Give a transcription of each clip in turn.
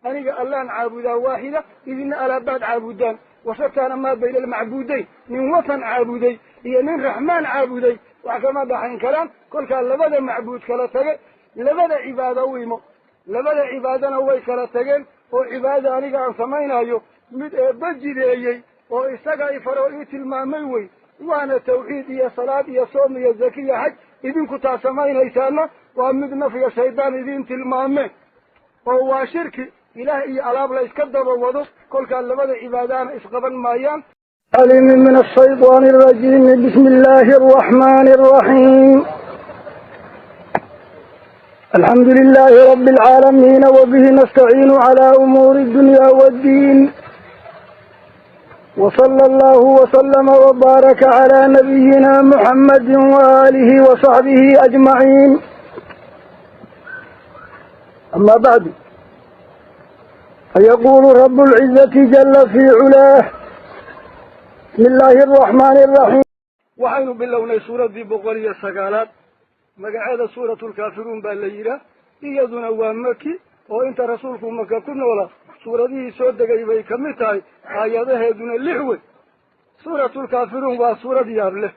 أنا الله عابدا واحدة إذن ألا بعد عابدان وشتان ما بين المعبودين من وطن عابدي هي من رحمن عابدي وكما بحين كلام كل كان لبدا معبود كلا تجي لبدا عبادة ويمو لبدا عبادة وي كلا تجين وعبادة أنا عن سمينا يو بجدي وإستجا فرائت الماموي وأنا توحيد يا صلاة يا صوم يا زكية حج إذن كنت سمينا إسانا وأمدنا في الشيطان إذن تلمامه وهو شرك إلهي ألاب لا يسكدر ووضو كل كان لبدا عبادان إسقبا مايان علم من الشيطان الرجيم بسم الله الرحمن الرحيم الحمد لله رب العالمين وبه نستعين على أمور الدنيا والدين وصلى الله وسلم وبارك على نبينا محمد وآله وصحبه أجمعين أما بعد فيقول رب العزة جل في علاه بسم الله الرحمن الرحيم وحين بالله سورة ذي بقرية السقالات مقعد سورة الكافرون بالليلة إيضنا وامكي وإنت رسولكم مكا كنا ولا سورة ذي سودة قريبا كمتاي آياتها يدون اللحوة سورة الكافرون وسورة ديار له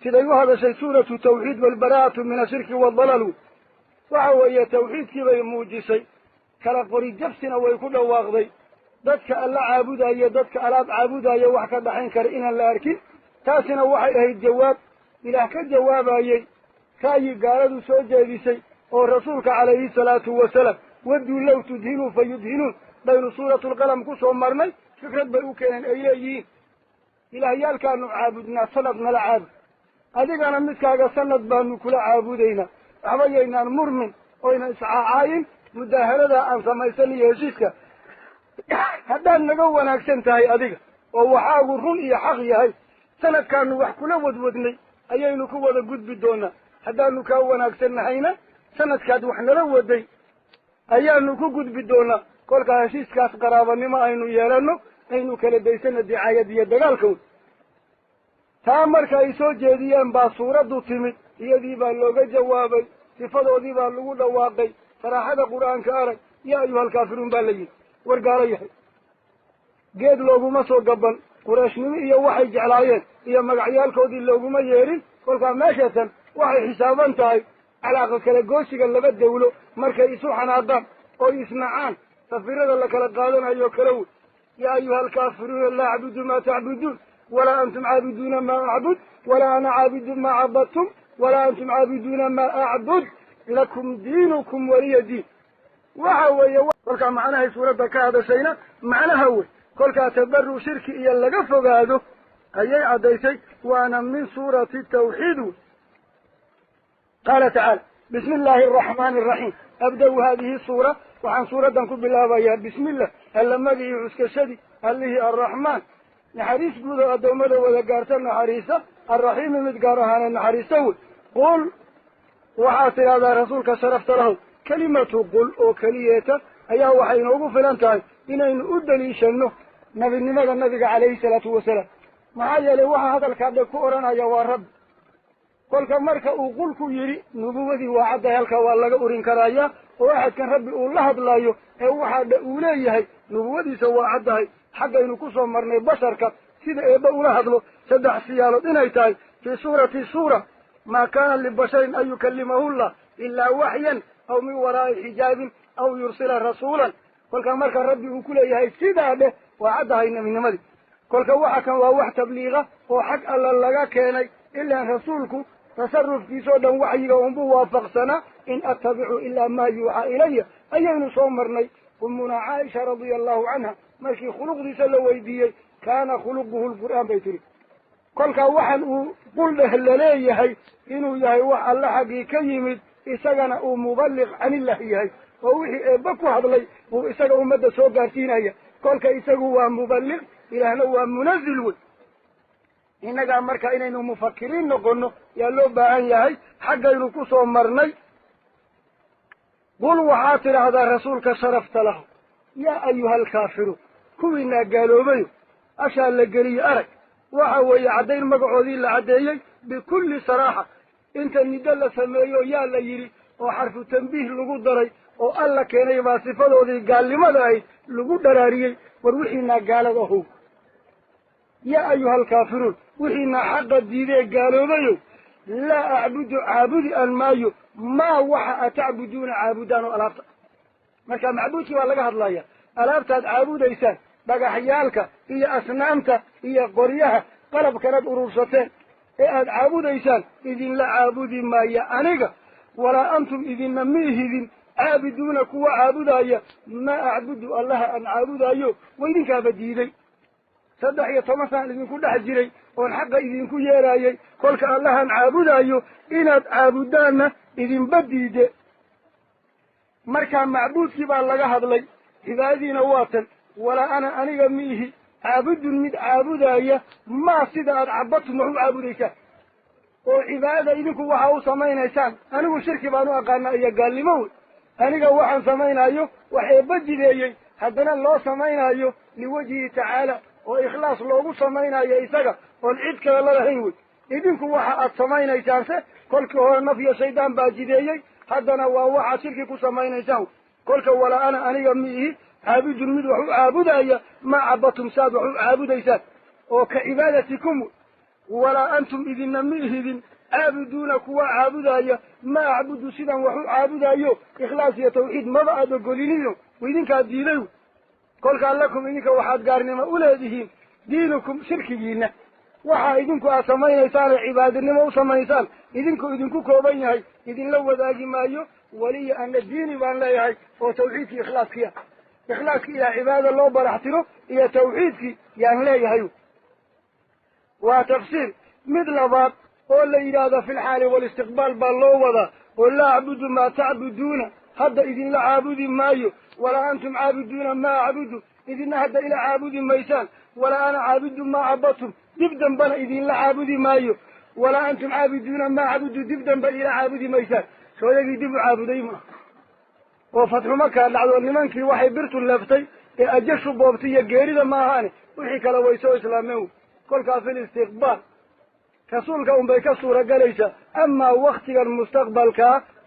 سيدايو هذا شيء سورة التوحيد والبراءة من الشرك والضلال وهو هي توحيد كيبا يموجسي كلا قري جفسنا ويكون واغضي dadka alla caabudaya dadka alaab caabudaya wax ka dhaxayn kara inaan la arkin taasina waxay ahayd jawaab ilaah ka jawaabayay kayi gaaladu soo jeedisay oo rasuulka calayhi salaatu wasalaam wadu law tudhinu fayudhinun baynu suuratul qalam ku soo marnay fikrad bay u keeneen ay leeyihiin ilaahyaalkaanu caabudnaa sanad nala caabud adigana midkaaga sanad baanu kula caabudaynaa waxba yaynaan murmin oyna iscaacayin mudaaharada aan samaysaniyo heshiiska haddaan naga wanaagsan tahay adiga oo waxaagu run iyo xaq yahay sanadkaanu wax kula wadwadnay ayaynu ku wada gudbi doonaa haddaanu kaa wanaagsan nahayna sanadkaad wax nala waday ayaanu ku gudbi doonaa kolkaa heshiiskaas qaraabanimo aynu yeelano aynu kala daysana dicaayad iyo dagaalkood taa marka ay soo jeediyeen baa suuraddu timid iyadii baa looga jawaabay sifadoodii baa lagu dhawaaqay saraaxada qur-aanka arag yaa ayuha alkaafiruun baa la yidhi wargaalo yahay geed looguma soo gaban qurayshnimo iyo waxay jeclaayeen iyo magacyaalkoodii looguma yeerin kolkaa meeshatan waxay xisaaban tahay calaaqa kala goosiga laba dawlo markay isu xanaadaan oo isnacaan safirada la kala qaadanayo kala wey yaa ayuha alkaafiruuna laa acbudu maa tacbuduun walaa antum caabiduuna maa acbud walaa ana caabidu maa cabadtum walaa antum caabiduuna maa acbud lakum diinukum waliya diin waxa weeye kolkaa macnahay suuradda ka hadashayna macnaha wey kolkaa tabaru shirki iyo laga fogaado ayay caddaysay waana min suurati tawxiid wey qaala tacaala bismi illaahi araxmaani araxiim abda-u haadihi suura waxaan suuraddan ku bilaabayaa bismi illah alla magicii cuskashadii allihii arraxmaan naxariis guud oo addoommada wada gaarta naxariisa arraxiimi mid gaar ahaana naxariisa wey qul waxaad tidhahdaa rasuulka sharafta lahow kelimatu qul oo keliyeta ayaa waxay inoogu filan tahay inaynu u daliishano nabinimada nabiga calayhi salaatu wasalaam maxaa yeelay waxaa hadalkaa dhe ku odhanaya waa rabbi kolka marka uu qulku yidhi nubuwadii waa caddahay halkaa waa laga urin karayaa oo axadkan rabbi uu la hadlayo ee waxaa dhe uu leeyahay nubuwadiisa waa caddahay xaggaynu ku soo marnay basharka sida eebba ula hadlo saddex siyaalood inay tahay fii suurati suura maa kaana libasharin an yukallimahullah ilaa waxyan aw min waraa'i xijaabin aw yursila rasuulan kolka marka rabbi uu ku leeyahay sidaa dheh waa caddahay nebinimadii kolka waxa kan waa wax tabliiqa oo xag alla laga keenay ilaan rasuulku tasarufkiisoo dhan waxyiga unbuu waafaqsanaa in attabicu ilaa maa yuuxaa ilaya ayaynu soo marnay ummuna caaisha radia allahu canha markii khuluqdiisa la weydiiyey kaana khuluquhu lqur'aan bay tiri kolkaa waxaan uu qul dheh laleeyahay inuu yahay wax alla xaggii ka yimid isagana uu muballiq canillah yahay oo wixii eebba ku hadlay uu isaga ummadda soo gaarsiinaya kolka isagu waa muballiq ilaahna waa munazil wey innagaa marka inaynu mufakiriin noqono yaa loo baahan yahay xaggaynu ku soo marnay qul waxaad tidhaahdaa rasuulka sharafta lahu yaa ayuha alkaafiruun kuwiinaa gaaloobayo ashaa la geliye arag waxa weeye caddayn magacoodii la caddeeyey bikulli saraaxa inta niddo la sameeyo yaa la yidhi oo xarfu tambiih lagu daray ألا كان يبا صفاته ذي قال لماذا أي لقود دراريي وروحينا قال له يا أيها الكافرون وحينا حق الديدي قالوا ذيو لا أعبد عابد المايو ما وحا أتعبدون عابدان ألابتا ما كان معبودك ولا قهد الله ألابتا عابد إيسان بقى حيالك هي أسنامتا هي قريها قلب كانت أروستين إيه عابد إيسان إذن لا عابد ما يأنيك ولا أنتم إذن نميهذن عابدون كوا عابدايا ما أعبد الله أن عابدايو وإذن كابديدي صدح يتمثل إذن كل حجري والحق إذن كل يرايي قولك الله أن عابدايو إن عابدان إذن بديد مركا معبود كبا لغا هدلي إذا إذن واتا ولا أنا أنيق ميه عابد مد عابدايا ما سيدا عبدتم وحو عابديسان وعبادة إذنكو وحاو سمين إيسان أنيقو شركي بانو أقالنا إيا قال لي موت أنيقو وحان سمين أيو وحيبجي ليي حدنا الله سمين أيو لوجهه تعالى وإخلاص لوغو سمين أيو إيساقا والعدك الله هينوي إذنكو وحا أتسمين إيسانسه كلك هو نفي شيطان باجي ليي حدنا وحا شركي كو سمين إيسان كلك ولا أنا أنيقو ميه عابد مد وحو عابدايا ما عبدتم ساد وحو عابديسان وكعبادتكم ولا أنتم إذن نميهذن عابدون كوا عابدايا ما عبدوا سيدا وحو عابدايو إخلاص يا توحيد ما بعد قولينيو وإذن كادينيو قل قال لكم إنك وحاد قارنما أولادهين دينكم شركيين وحا إذنكو أسمين إيسان عبادنما أسمين إيسان إذنكو كوبينيهي إذن لو ذاقي مايو ولي أن الدين بان لا يهي وتوحيدك إخلاص كيا إخلاصك إلى عبادة الله برحتره إلى توحيدك يعني لا يهيو وتفسير مثل بعض قول إرادة في الحال والاستقبال بالله ولا أعبد ما تعبدون هذا إذن لا عابد مايو ولا أنتم عابدون ما عبدوا إذن هذا إلى عابد ميسان ولا أنا عابد ما عبدتم دبدا بنا إذن لا عابد مايو ولا أنتم عابدون ما عبدوا دبدا بنا إلى عابد ميسان شو يجي دب عابدين وفتح مكة العدو لمنك وحي برت اللفتي أجش بوبتي جيري ما هاني وحي كلا ويسو إسلامه كل في الاستقبال كسولك بيك صورة قليسة أما وقت المستقبل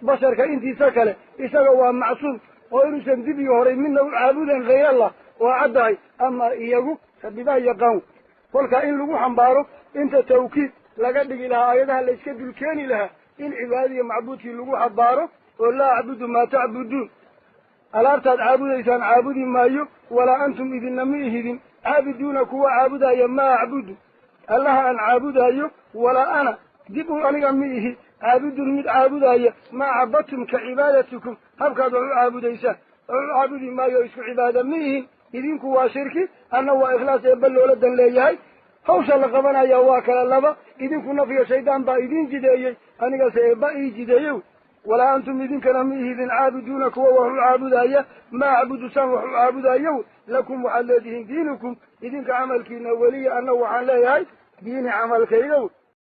بشرك انتي سكله إساقوا معصوم وإنسان دبي هوري منه عابدا غير الله وعدعي أما إيقو سببا يقاون كل إن لغو حنبارو انت توكيد لقد لها آياتها اللي اسكد الكاني لها إن عبادي معبودك لغو حنبارو ولا أعبد ما تعبدون الأرتاد عابد إيسان عابد مايو ولا أنتم إذن نميهذن عابدون كوا عابدا يما أعبد الله أن عابدا ولا أنا دبوا أني أميه عابد مد عابدا ما عبدتم كعبادتكم هبكا دعوا عابد إيسان عابد مايو إسكو عبادة ميه إذن كوا شركي أنه وإخلاص يبلو ولدا ليهي هوشا لقبنا يواك للبا إذن كنا في شيطان با إذن جديي أني سيبا إي جديي ولا أنتم إذن كلامه إذن عابدون كوا وحو عابدايا ما عبدوا سان وحو عابدايا لكم وعلى دينكم إذن كعمل كينا ولي أنه وحان لا يهي دين عمل كينا